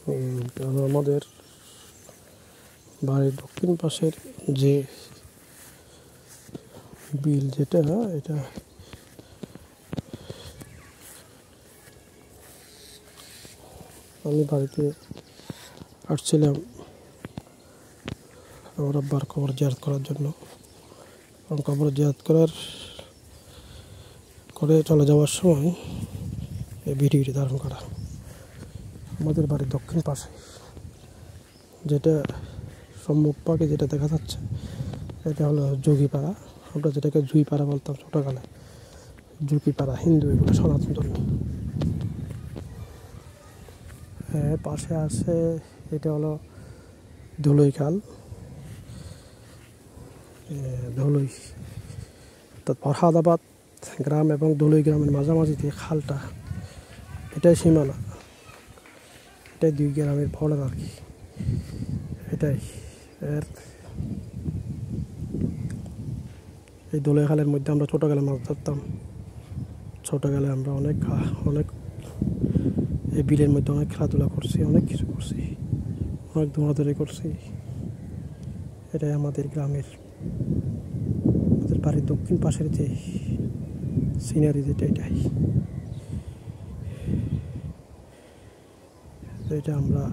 আমাদের বাড়ির দক্ষিণ পাশের যে বিল যেটা এটা আমি বাড়িতে আসছিলাম আমার আব্বার কবর জিয়ারত করার জন্য। কবর জিয়ারত করে চলে যাওয়ার সময় এই ভিডিওটি ধারণ করা। আমাদের বাড়ির দক্ষিণ পাশে যেটা সম্মুখ পাকে যেটা দেখা যাচ্ছে এটা হলো যোগীপাড়া। আমরা যেটাকে জুইপাড়া বলতাম ছোটকালে, যোগীপাড়া হিন্দু, এগুলো সনাতন ধর্ম। পাশে আছে এটা হলো ধুলই খাল, ধুলই অর্থাৎ ফরহাদাবাদ গ্রাম এবং ধুলই গ্রামের মাঝামাঝিতে খালটা, এটাই সীমানা, এটাই দুই গ্রামের বর্ডার আর কি। এটাই এই ধুলই খালের মধ্যে আমরা ছোটকালে মাছ ধরতাম। ছোটকালে আমরা অনেক এই বিলের মধ্যে অনেক খেলাধুলা করছি, অনেক কিছু করছি, অনেক দৌড়াদৌড়ি করছি। এটাই আমাদের গ্রামের, আমাদের বাড়ির দক্ষিণ পাশের যে সিনারি যেটা এটাই। এটা আমরা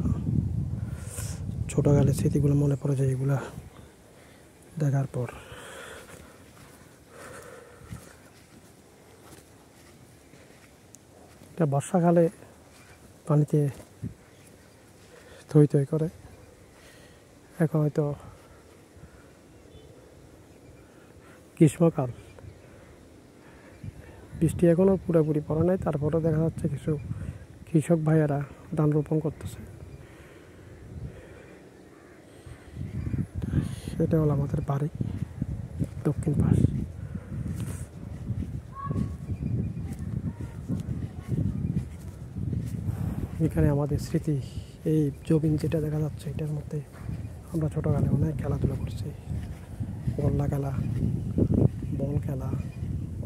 ছোটকালের স্মৃতিগুলো মনে পড়ে যায় এগুলা দেখার পর। এটা বর্ষাকালে পানিতে থই থই করে। এখন হয়তো গ্রীষ্মকাল, বৃষ্টি এখনও পুরোপুরি পড়ে নাই, তারপরেও দেখা যাচ্ছে কিছু কৃষক ভাইয়েরা ধান রোপণ করতেছে। এটা হলো আমাদের বাড়ি দক্ষিণ পাশ। এখানে আমাদের স্মৃতি, এই জমিন যেটা দেখা যাচ্ছে এটার মধ্যে আমরা ছোটবেলায় অনেক খেলাধুলা করছি। গোল্লা খেলা, বল খেলা,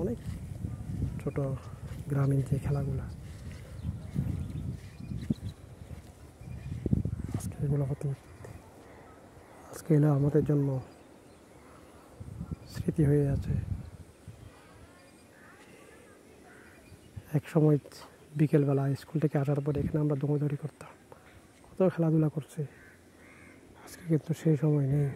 অনেক ছোট গ্রামীণ যে খেলাগুলো, আজকে এগুলো হতো, আজকে এলো আমাদের জন্য স্মৃতি হয়ে আছে। এক সময় বিকেলবেলা স্কুল থেকে আসার পরে এখানে আমরা দৌড়াদৌড়ি করতাম, কত খেলাধুলা করছি। আজকে কিন্তু সেই সময় নেই।